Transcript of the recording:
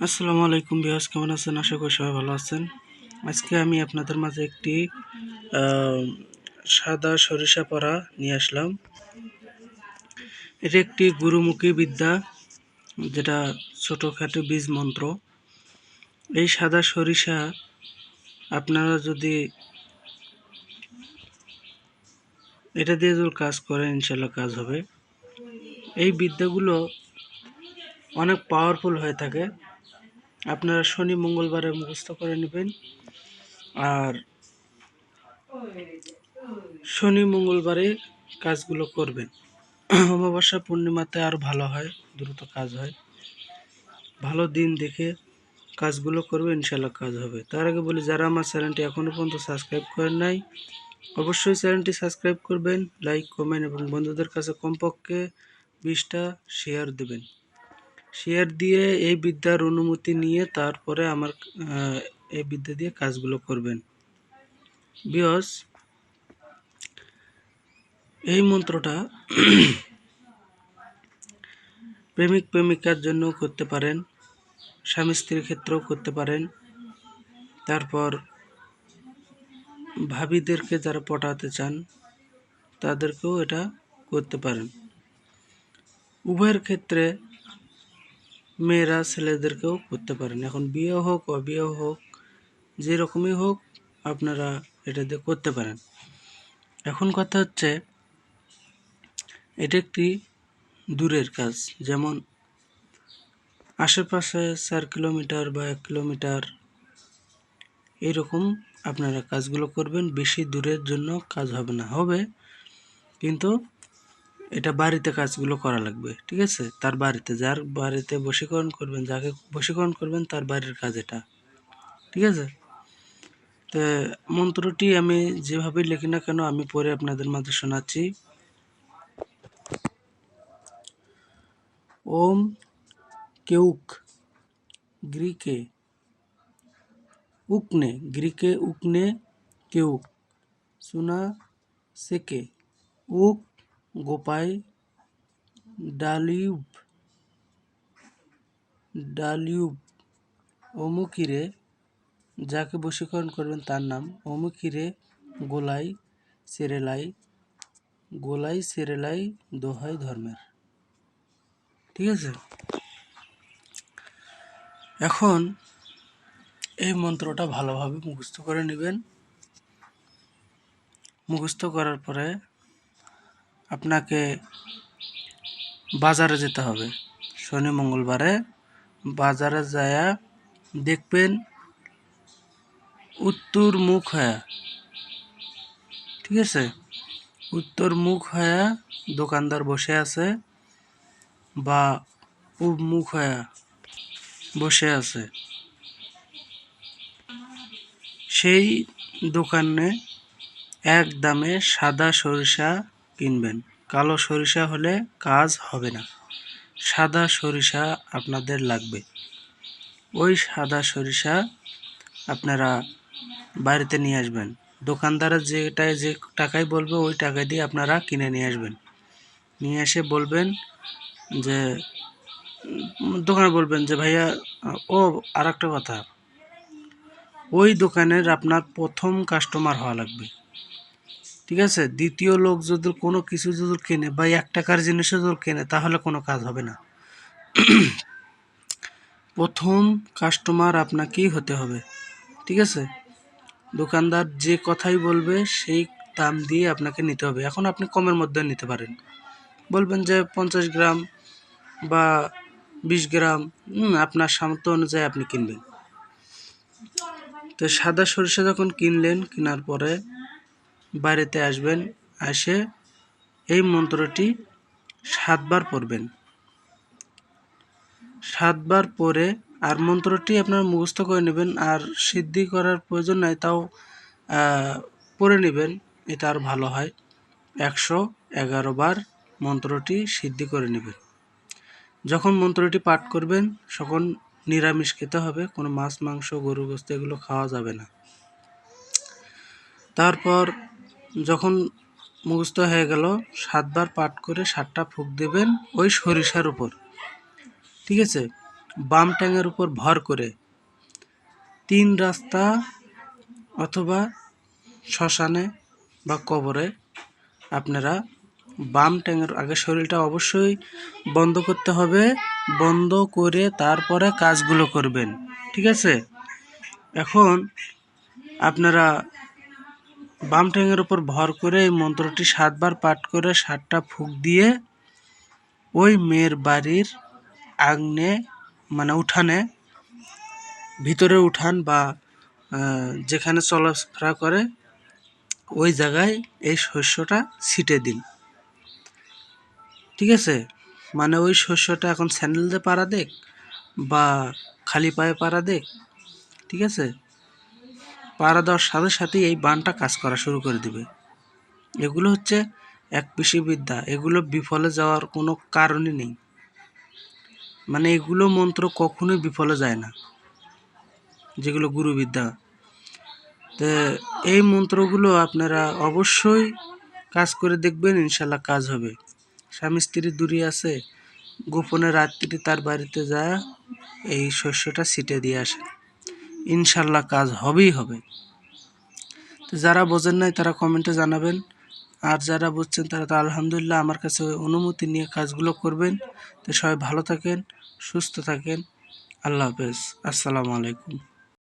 আসসালামু আলাইকুম ভিউয়ার্স, কেমন আছেন? আশা করি সবাই ভালো আছেন। আজকে আমি আপনাদের মাঝে একটি সাদা সরিষা পড়া নিয়ে আসলাম। এটা একটি গুরুমুখী বিদ্যা, যেটা ছোটোখাটো বীজ মন্ত্র। এই সাদা সরিষা আপনারা যদি এটা দিয়ে যদি কাজ করেন, ইনশাল্লাহ কাজ হবে। এই বিদ্যাগুলো অনেক পাওয়ারফুল হয়ে থাকে। আপনারা শনি মঙ্গলবারে মুখস্থ করে নেবেন, আর শনি মঙ্গলবারে কাজগুলো করবেন। অমাবস্যা পূর্ণিমাতে আর ভালো হয়, দ্রুত কাজ হয়। ভালো দিন দেখে কাজগুলো করবে, ইনশাল্লাহ কাজ হবে। তার আগে বলি, যারা আমার চ্যানেলটি এখনও পর্যন্ত সাবস্ক্রাইব করেন নাই, অবশ্যই চ্যানেলটি সাবস্ক্রাইব করবেন, লাইক কমেন্ট এবং বন্ধুদের কাছে কমপক্ষে 20টা শেয়ার দেবেন। শেয়ার দিয়ে এই বিদ্যার অনুমতি নিয়ে তারপরে আমার এই বিদ্যা দিয়ে কাজগুলো করবেন। বিকজ এই মন্ত্রটা প্রেমিক প্রেমিকার জন্য করতে পারেন, স্বামী স্ত্রীর ক্ষেত্রেও করতে পারেন, তারপর ভাবিদেরকে যারা পটাতে চান তাদেরকেও এটা করতে পারেন। উভয়ের ক্ষেত্রে মেয়েরা ছেলেদেরকেও করতে পারেন। এখন বিয়ে হোক অবিয়ে হোক, যেরকমই হোক, আপনারা এটা দিয়ে করতে পারেন। এখন কথা হচ্ছে, এটা একটি দূরের কাজ, যেমন আশেপাশে 4 কিলোমিটার বা 1 কিলোমিটার এইরকম আপনারা কাজগুলো করবেন। বেশি দূরের জন্য কাজ হবে না, হবে কিন্তু এটা বাড়িতে কাজগুলো করা লাগবে, ঠিক আছে? তার বাড়িতে, যার বাড়িতে বশীকরণ করবেন, যাকে বশীকরণ করবেন তার বাড়ির কাজ এটা, ঠিক আছে? তো মন্ত্রটি আমি যেভাবেই লিখি না কেন, আমি পরে আপনাদের মাঝে শোনাচ্ছি। ওম কেউক গ্রীকে উকনে কেউক সুনা সেকে উক গোপায় ডালিউব অমুকিরে, যাকে বশীকরণ করবেন তার নাম অমুকিরে গোলাই সেরেলাই দোহাই ধর্মের, ঠিক আছে? এখন এই মন্ত্রটা ভালোভাবে মুখস্থ করে নেবেন। মুখস্থ করার পরে আপনাকে বাজারে যেতে হবে। শনি মঙ্গলবারে বাজারে যায়া দেখবেন উত্তর মুখ হয়ে, ঠিক আছে? উত্তর মুখ হয়ে দোকানদার বসে আছে বা পূব মুখ হয়ে বসে আছে। সেই দোকানে এক দামে সাদা সরিষা কিনবেন। কালো সরিষা হলে কাজ হবে না, সাদা সরিষা আপনাদের লাগবে। ওই সাদা সরিষা আপনারা বাড়িতে নিয়ে আসবেন। দোকানদার যে টাকায় বলবে ওই টাকা দিয়ে আপনারা কিনে নিয়ে আসবেন। নিয়ে এসে বলবেন যে, দোকানে বলবেন যে, ভাইয়া, ও আর একটা কথা, ওই দোকানের আপনার প্রথম কাস্টমার হওয়া লাগবে, ঠিক আছে? দ্বিতীয় লোক যদি কোনো কিছু যদি কেনে বা 1 টাকার জিনিসও যদি কেনে, তাহলে কোনো কাজ হবে না। প্রথম কাস্টমার আপনাকেই হতে হবে, ঠিক আছে? দোকানদার যে কথাই বলবে সেই দাম দিয়ে আপনাকে নিতে হবে। এখন আপনি কমের মধ্যে নিতে পারেন, বলবেন যে 50 গ্রাম বা 20 গ্রাম, আপনার সামর্থ্য অনুযায়ী আপনি কিনবেন। তো সাদা সরিষা যখন কিনলেন, কেনার পরে বাড়িতে আসবেন, এসে এই মন্ত্রটি 7 বার পড়বেন। 7 বার পরে আর মন্ত্রটি আপনার মুখস্থ করে নেবেন, আর সিদ্ধি করার প্রয়োজন নাই, তাও পড়ে নেবেন, এটা আর ভালো হয়। 111 বার মন্ত্রটি সিদ্ধি করে নেবেন। যখন মন্ত্রটি পাঠ করবেন, তখন নিরামিষ খেতে হবে, কোনো মাছ মাংস গরু গোস্ত এগুলো খাওয়া যাবে না। তারপর যখন মুখস্থ হয়ে গেল, 7 বার পাঠ করে 7টা ফুঁক দেবেন ওই সরিষার উপর, ঠিক আছে? বাম ট্যাঙের উপর ভর করে 3 রাস্তা অথবা শ্মশানে বা কবরে আপনারা বাম ট্যাঙের আগে শরীরটা অবশ্যই বন্ধ করতে হবে, বন্ধ করে তারপরে কাজগুলো করবেন, ঠিক আছে? এখন আপনারা বাম ট্যাঙের উপর ভর করে এই মন্ত্রটি 7 বার পাঠ করে 7টা ফুঁক দিয়ে ওই মেয়ের বাড়ির আগ্নে মানে উঠানে, ভিতরে উঠান বা যেখানে চলাফেরা করে ওই জায়গায় এই শস্যটা ছিটে দিন, ঠিক আছে? মানে ওই শস্যটা এখন স্যান্ডেল দিয়ে পাড়া দেখ বা খালি পায়ে পাড়া দেখ, ঠিক আছে? পাড়া দেওয়ার সাথে সাথেই এই বানটা কাজ করা শুরু করে দিবে। এগুলো হচ্ছে একপিষি বিদ্যা, এগুলো বিফলে যাওয়ার কোনো কারণই নেই। মানে এগুলো মন্ত্র কখনোই বিফলে যায় না, যেগুলো গুরুবিদ্যা। তো এই মন্ত্রগুলো আপনারা অবশ্যই কাজ করে দেখবেন, ইনশাল্লাহ কাজ হবে। স্বামী স্ত্রী দূরে আছে, গোপনে রাত্রি তার বাড়িতে যায় এই শস্যটা ছিটে দিয়ে আসে, ইনশাল্লাহ কাজ হবেই হবে। তো যারা বোঝেন নাই তারা কমেন্টে জানাবেন, আর যারা বুঝছেন তারা তো আলহামদুলিল্লাহ আমার কাছে অনুমতি নিয়ে কাজগুলো করবেন। তো সবাই ভালো থাকেন, সুস্থ থাকেন, আল্লাহ হাফেজ, আসসালামু আলাইকুম।